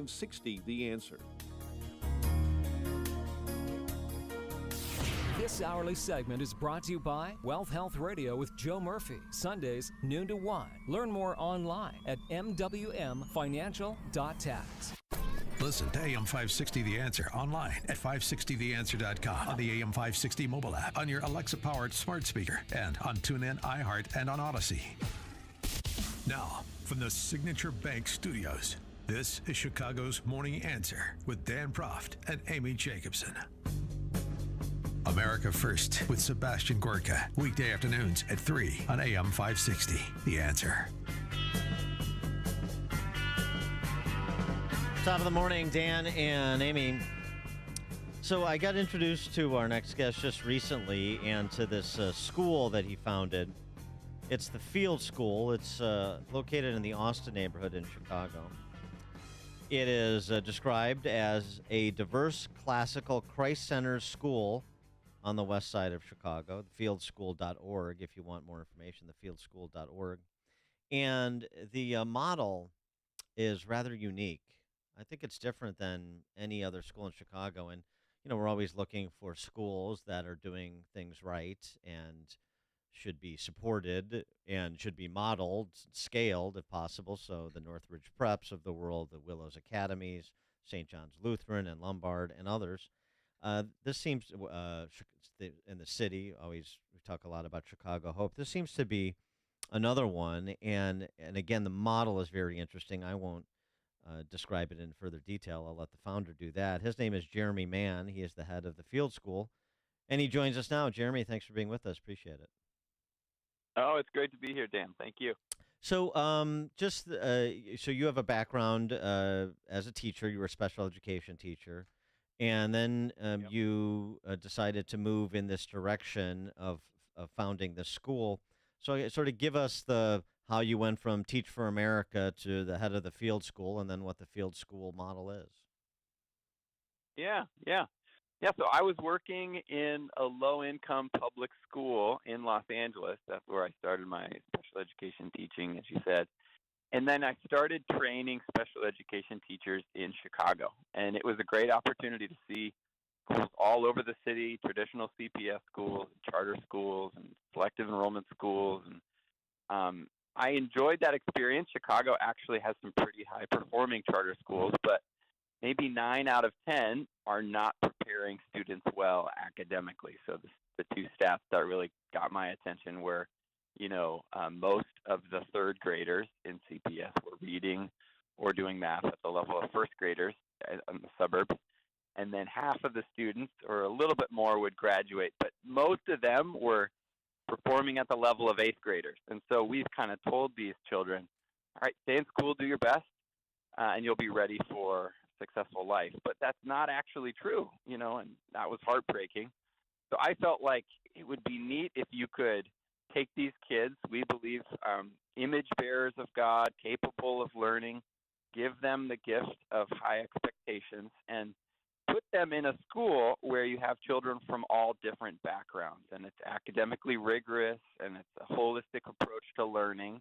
560 The Answer. This hourly segment is brought to you by Wealth Health Radio with Joe Murphy, Sundays, noon to 1. Learn more online at mwmfinancial.tax. Listen to AM 560 The Answer online at 560theanswer.com, on the AM 560 mobile app, on your Alexa-powered smart speaker, and on TuneIn, iHeart, and on Odyssey. Now, from the Signature Bank Studios, this is Chicago's Morning Answer with Dan Proft and Amy Jacobson. America First with Sebastian Gorka, weekday afternoons at 3 on AM 560 The Answer. Top of the morning, Dan and Amy. So I got introduced to our next guest just recently and to this school that he founded. It's the Field School. It's located in the Austin neighborhood in Chicago. It is described as a diverse classical Christ-centered school on the west side of Chicago, thefieldschool.org, if you want more information, thefieldschool.org. And the model is rather unique. I think it's different than any other school in Chicago. And, you know, we're always looking for schools that are doing things right and should be supported and should be modeled, scaled if possible. So the Northridge Preps of the world, the Willows Academies, St. John's Lutheran and Lombard and others. This seems, in the city, always we talk a lot about Chicago Hope. This seems to be another one. And again, the model is very interesting. I won't describe it in further detail. I'll let the founder do that. His name is Jeremy Mann. He is the head of the Field School, and he joins us now. Jeremy, thanks for being with us. Appreciate it. Oh, it's great to be here, Dan. Thank you. So, so you have a background as a teacher. You were a special education teacher, and then Yep. you decided to move in this direction of founding the school. So, sort of give us how you went from Teach for America to the head of the Field School, and then what the Field School model is. Yeah. So I was working in a low-income public school in Los Angeles. That's where I started my special education teaching, as you said. And then I started training special education teachers in Chicago. And it was a great opportunity to see schools all over the city, traditional CPS schools, charter schools, and selective enrollment schools. And I enjoyed that experience. Chicago actually has some pretty high-performing charter schools, but maybe 9 out of 10 are not preparing students well academically. So the two stats that really got my attention were, most of the third graders in CPS were reading or doing math at the level of first graders in the suburbs. And then half of the students, or a little bit more, would graduate. But most of them were performing at the level of eighth graders. And so we've kind of told these children, all right, stay in school, do your best, and you'll be ready for successful life. But that's not actually true, and that was heartbreaking. So I felt like it would be neat if you could take these kids, we believe image bearers of God, capable of learning, give them the gift of high expectations, and put them in a school where you have children from all different backgrounds, and it's academically rigorous, and it's a holistic approach to learning,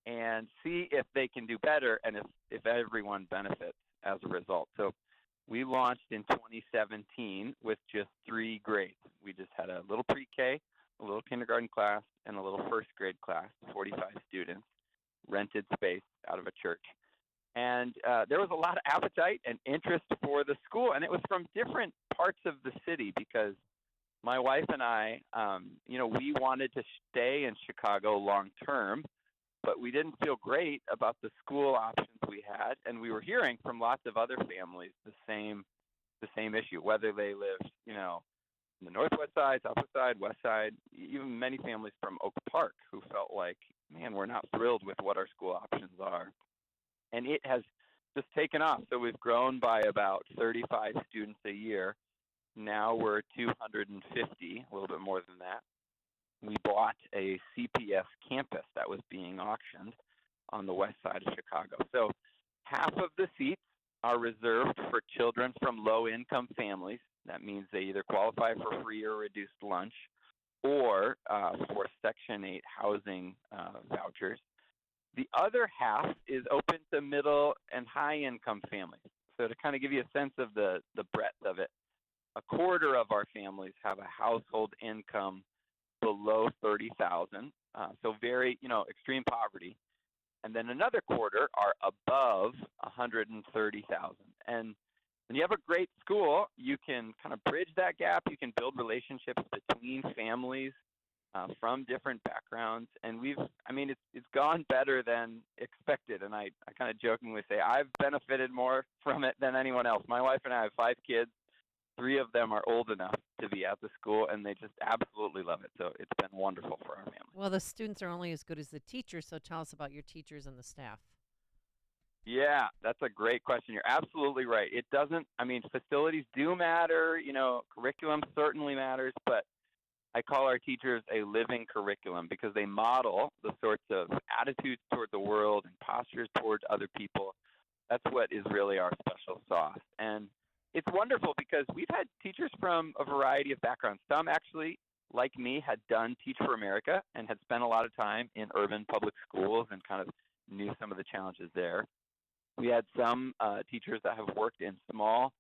and see if they can do better and if everyone benefits as a result. So we launched in 2017 with just 3 grades. We just had a little pre-K, a little kindergarten class, and a little first grade class, 45 students, rented space out of a church. And there was a lot of appetite and interest for the school, and it was from different parts of the city because my wife and I, we wanted to stay in Chicago long term, but we didn't feel great about the school options we had, and we were hearing from lots of other families the same issue, whether they lived, in the northwest side, southwest side, west side, even many families from Oak Park who felt like, man, we're not thrilled with what our school options are. And it has just taken off. So we've grown by about 35 students a year. Now we're 250, a little bit more than that. We bought a CPS campus that was being auctioned on the west side of Chicago. So half of the seats are reserved for children from low-income families. That means they either qualify for free or reduced lunch or for Section 8 housing vouchers. The other half is open to middle and high income families. So to kind of give you a sense of the breadth of it, a quarter of our families have a household income below 30,000, so very, extreme poverty. And then another quarter are above 130,000. And when you have a great school, you can kind of bridge that gap. You can build relationships between families from different backgrounds. And it's gone better than expected. And I kind of jokingly say I've benefited more from it than anyone else. My wife and I have 5 kids. 3 of them are old enough to be at the school, and they just absolutely love it. So it's been wonderful for our family. Well, the students are only as good as the teachers, so tell us about your teachers and the staff. Yeah, that's a great question. You're absolutely right. It doesn't, facilities do matter, curriculum certainly matters, but I call our teachers a living curriculum because they model the sorts of attitudes toward the world and postures toward other people. That's what is really our special sauce. And it's wonderful because we've had teachers from a variety of backgrounds. Some actually, like me, had done Teach for America and had spent a lot of time in urban public schools and kind of knew some of the challenges there. We had some teachers that have worked in small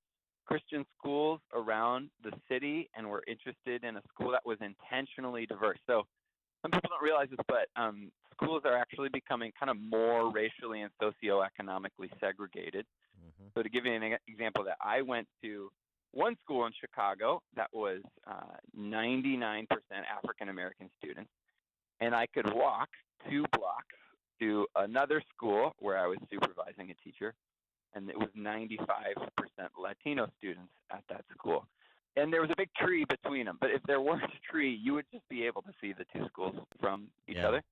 Christian schools around the city and were interested in a school that was intentionally diverse. So some people don't realize this, but schools are actually becoming kind of more racially and socioeconomically segregated. Mm-hmm. So to give you an example, that I went to one school in Chicago that was 99% African American students, and I could walk 2 blocks to another school where I was supervising a teacher, and it was 95% Latino students at that school. And there was a big tree between them. But if there weren't a tree, you would just be able to see the 2 schools from each other.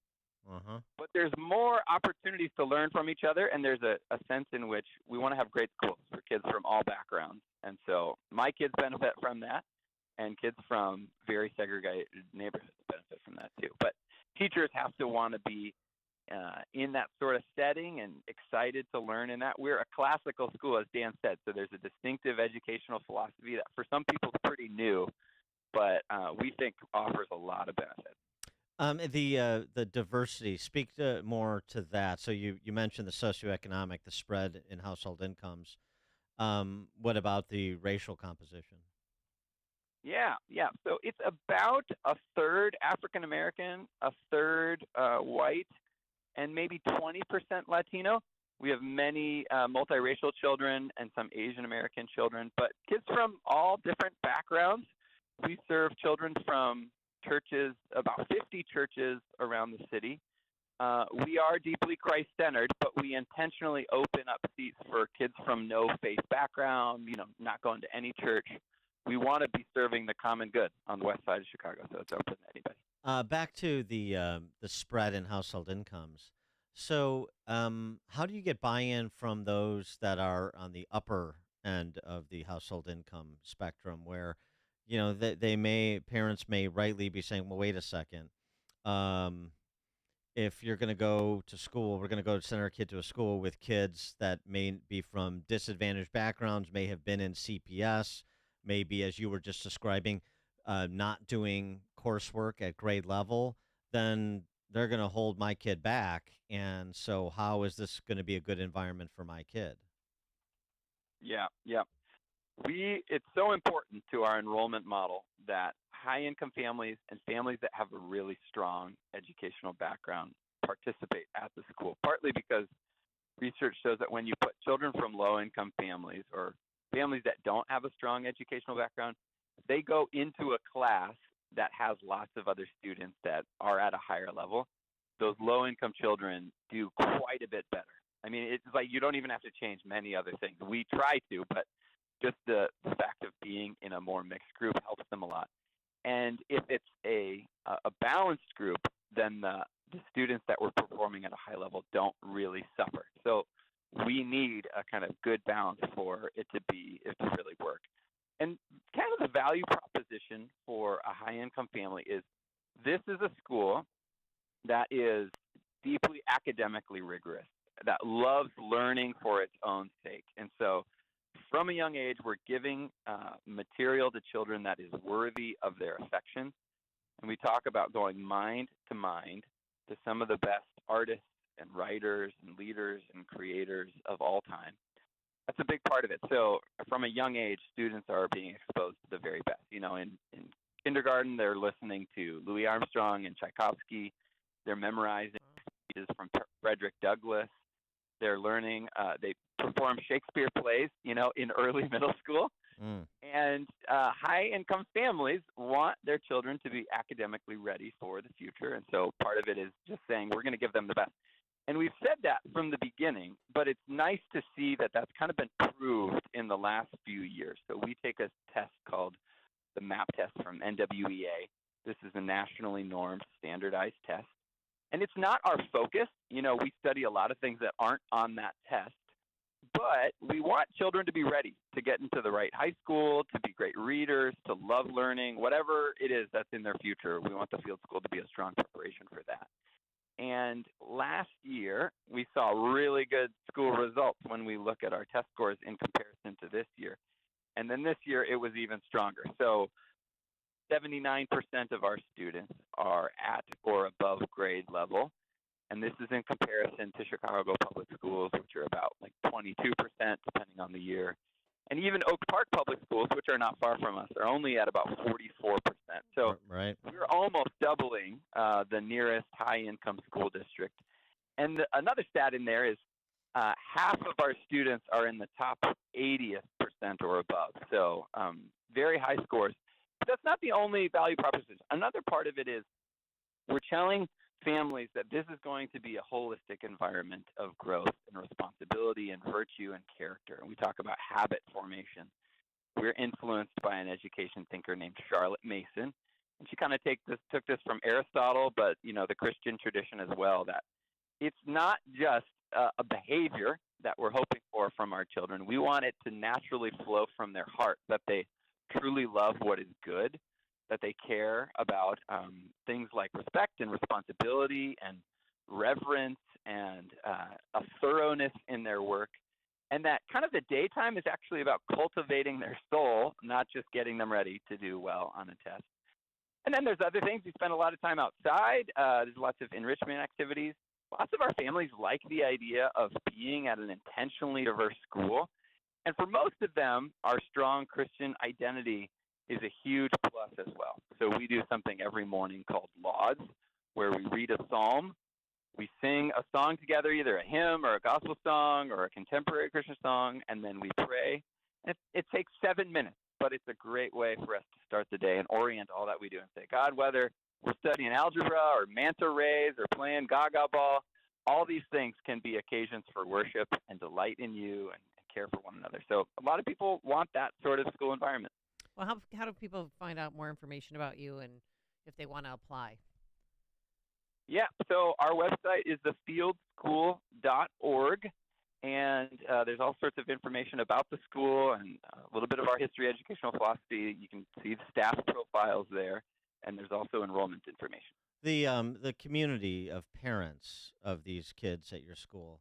Uh-huh. But there's more opportunities to learn from each other, and there's a sense in which we want to have great schools for kids from all backgrounds. And so my kids benefit from that, and kids from very segregated neighborhoods benefit from that too. But teachers have to want to be in that sort of setting and excited to learn in that. We're a classical school, as Dan said, so there's a distinctive educational philosophy that for some people is pretty new, but we think offers a lot of benefits. The diversity, speak more to that. So you mentioned the socioeconomic, the spread in household incomes. What about the racial composition? Yeah. So it's about a third African American, a third white, and maybe 20% Latino. We have many multiracial children and some Asian American children, but kids from all different backgrounds. We serve children from churches, about 50 churches around the city. We are deeply Christ-centered, but we intentionally open up seats for kids from no faith background, not going to any church. We want to be serving the common good on the west side of Chicago, so it's open to anybody. Back to the spread in household incomes. So how do you get buy-in from those that are on the upper end of the household income spectrum where parents may rightly be saying, well, wait a second. If you're going to go to school, we're going to send our kid to a school with kids that may be from disadvantaged backgrounds, may have been in CPS, maybe, as you were just describing, not doing coursework at grade level, then they're going to hold my kid back. And so how is this going to be a good environment for my kid? Yeah. It's so important to our enrollment model that high-income families and families that have a really strong educational background participate at the school, partly because research shows that when you put children from low-income families or families that don't have a strong educational background, they go into a class that has lots of other students that are at a higher level. Those low-income children do quite a bit better. It's like you don't even have to change many other things. We try to, but just the fact of being in a more mixed group helps them a lot. And if it's a balanced group, then the students that were performing at a high level don't really suffer. So we need a kind of good balance for it to really work. And kind of the value proposition for a high-income family is this is a school that is deeply academically rigorous, that loves learning for its own sake. And so from a young age, we're giving material to children that is worthy of their affection. And we talk about going mind to some of the best artists and writers and leaders and creators of all time. That's a big part of it. So from a young age, students are being exposed to the very best. In kindergarten, they're listening to Louis Armstrong and Tchaikovsky. They're memorizing speeches from Frederick Douglass. They're learning. They perform Shakespeare plays, in early middle school. Mm. And high-income families want their children to be academically ready for the future. And so part of it is just saying we're going to give them the best. And we've said that from the beginning, but it's nice to see that that's kind of been proved in the last few years. So we take a test called the MAP test from NWEA. This is a nationally normed, standardized test. And it's not our focus. We study a lot of things that aren't on that test. But we want children to be ready to get into the right high school, to be great readers, to love learning, whatever it is that's in their future. We want the field school to be a strong preparation for that. And last year, we saw really good school results when we look at our test scores in comparison to this year. And then this year, it was even stronger. So 79% of our students are at or above grade level. And this is in comparison to Chicago public schools, which are about like 22%, depending on the year. And even Oak Park public schools, which are not far from us, are only at about 44%. So Right. we're almost doubling the nearest high-income school district. And another stat in there is half of our students are in the top 80th percent or above. So very high scores. But that's not the only value proposition. Another part of it is we're telling families that this is going to be a holistic environment of growth and responsibility and virtue and character. And we talk about habit formation. We're influenced by an education thinker named Charlotte Mason. And she kind of took this from Aristotle, but, the Christian tradition as well, that it's not just a behavior that we're hoping for from our children. We want it to naturally flow from their heart, that they truly love what is good, that they care about things like respect and responsibility and reverence and a thoroughness in their work, and that kind of the daytime is actually about cultivating their soul, not just getting them ready to do well on a test. And then there's other things. We spend a lot of time outside. There's lots of enrichment activities. Lots of our families like the idea of being at an intentionally diverse school. And for most of them, our strong Christian identity is a huge plus as well. So we do something every morning called Lauds, where we read a psalm. We sing a song together, either a hymn or a gospel song or a contemporary Christian song, and then we pray. It takes 7 minutes, but it's a great way for us to start the day and orient all that we do and say, God, whether we're studying algebra or manta rays or playing gaga ball, all these things can be occasions for worship and delight in you and care for one another. So a lot of people want that sort of school environment. Well, how do people find out more information about you and if they want to apply? Yeah, so our website is thefieldsschool.org, and there's all sorts of information about the school and a little bit of our history, educational philosophy. You can see the staff profiles there, and there's also enrollment information. The community of parents of these kids at your school.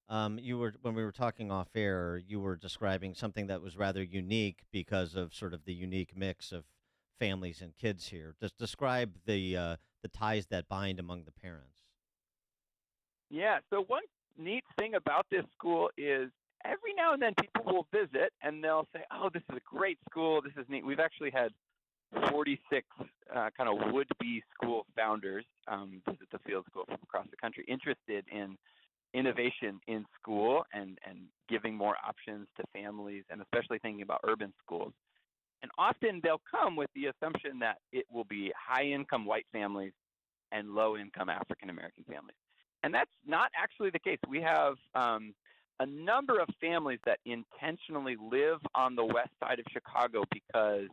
When we were talking off air, you were describing something that was rather unique because of sort of the unique mix of families and kids here. Just describe the ties that bind among the parents. Yeah, so one neat thing about this school is every now and then people will visit and they'll say, oh, this is a great school, this is neat. We've actually had 46 kind of would-be school founders visit the field school from across the country, interested in innovation in school and giving more options to families, and especially thinking about urban schools. And often they'll come with the assumption that it will be high-income white families and low-income African-American families. And that's not actually the case. We have a number of families that intentionally live on the west side of Chicago because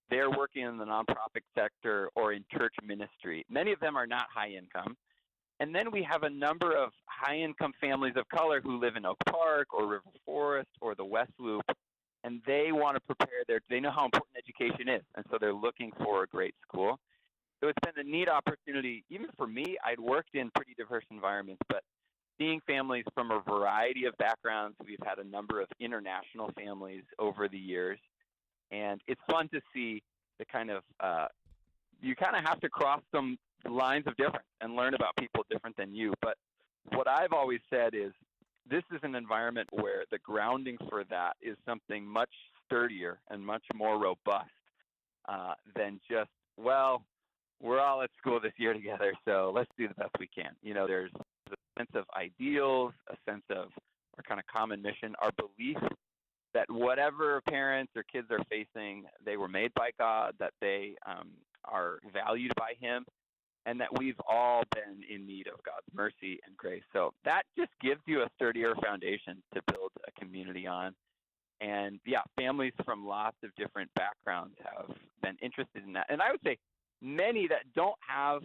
they're working in the nonprofit sector or in church ministry. Many of them are not high-income. And then we have a number of high-income families of color who live in Oak Park or River Forest or the West Loop, and they want to they know how important education is, and so they're looking for a great school. So it's been a neat opportunity, even for me. I'd worked in pretty diverse environments, but seeing families from a variety of backgrounds, we've had a number of international families over the years, and it's fun to see the kind of, you kind of have to cross some lines of difference and learn about people different than you. But what I've always said is this is an environment where the grounding for that is something much sturdier and much more robust than just, well, we're all at school this year together, so let's do the best we can. There's a sense of ideals, a sense of our kind of common mission, our belief that whatever parents or kids are facing, they were made by God, that they are valued by Him, and that we've all been in need of God's mercy and grace. So that just gives you a sturdier foundation to build a community on. And yeah, families from lots of different backgrounds have been interested in that. And I would say many that don't have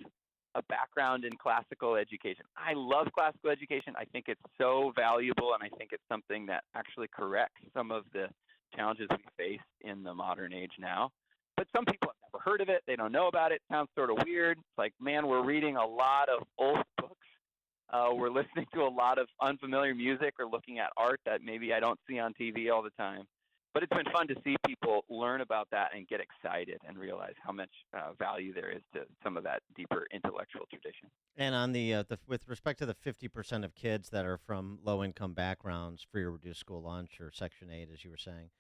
a background in classical education. I love classical education. I think it's so valuable, and I think it's something that actually corrects some of the challenges we face in the modern age now. But some people have never heard of it. They don't know about it. Sounds sort of weird. It's like, man, we're reading a lot of old books. We're listening to a lot of unfamiliar music or looking at art that maybe I don't see on TV all the time. But it's been fun to see people learn about that and get excited and realize how much value there is to some of that deeper intellectual tradition. And on the with respect to the 50% of kids that are from low-income backgrounds, free or reduced school lunch or Section 8, as you were saying,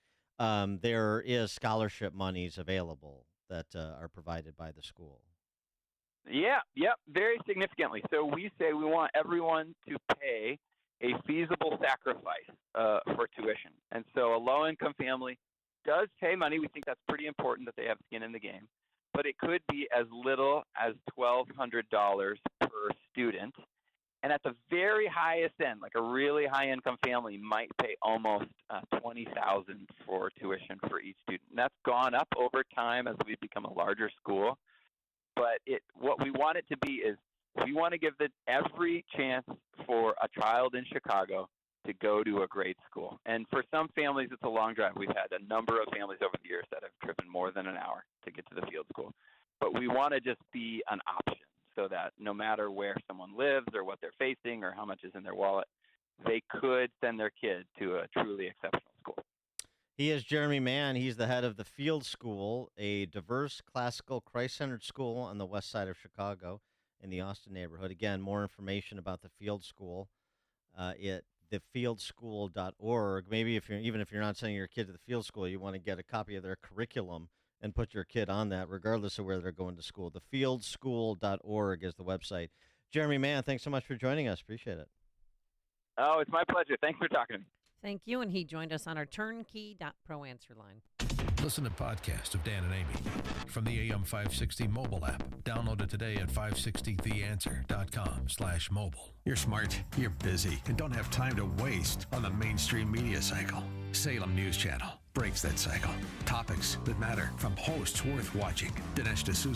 there is scholarship monies available that are provided by the school. Yeah, very significantly. So we say we want everyone to pay a feasible sacrifice for tuition. And so a low-income family does pay money. We think that's pretty important that they have skin in the game. But it could be as little as $1,200 per student. And at the very highest end, like a really high-income family might pay almost $20,000 for tuition for each student. And that's gone up over time as we've become a larger school. But what we want it to be is we want to give every chance for a child in Chicago to go to a great school. And for some families, it's a long drive. We've had a number of families over the years that have driven more than an hour to get to the field school. But we want to just be an option so that no matter where someone lives or what they're facing or how much is in their wallet, they could send their kid to a truly exceptional school. He is Jeremy Mann. He's the head of the Field School, a diverse, classical, Christ-centered school on the west side of Chicago in the Austin neighborhood. Again, more information about the Field School at thefieldskool.org. Maybe even if you're not sending your kid to the Field School, you want to get a copy of their curriculum and put your kid on that, regardless of where they're going to school. Thefieldskool.org is the website. Jeremy Mann, thanks so much for joining us. Appreciate it. Oh, it's my pleasure. Thanks for talking to me. Thank you. And he joined us on our turnkey.pro answer line. Listen to podcasts of Dan and Amy from the AM 560 mobile app. Download it today at 560theanswer.com/mobile. You're smart, you're busy, and don't have time to waste on the mainstream media cycle. Salem News Channel breaks that cycle. Topics that matter from hosts worth watching. Dinesh D'Souza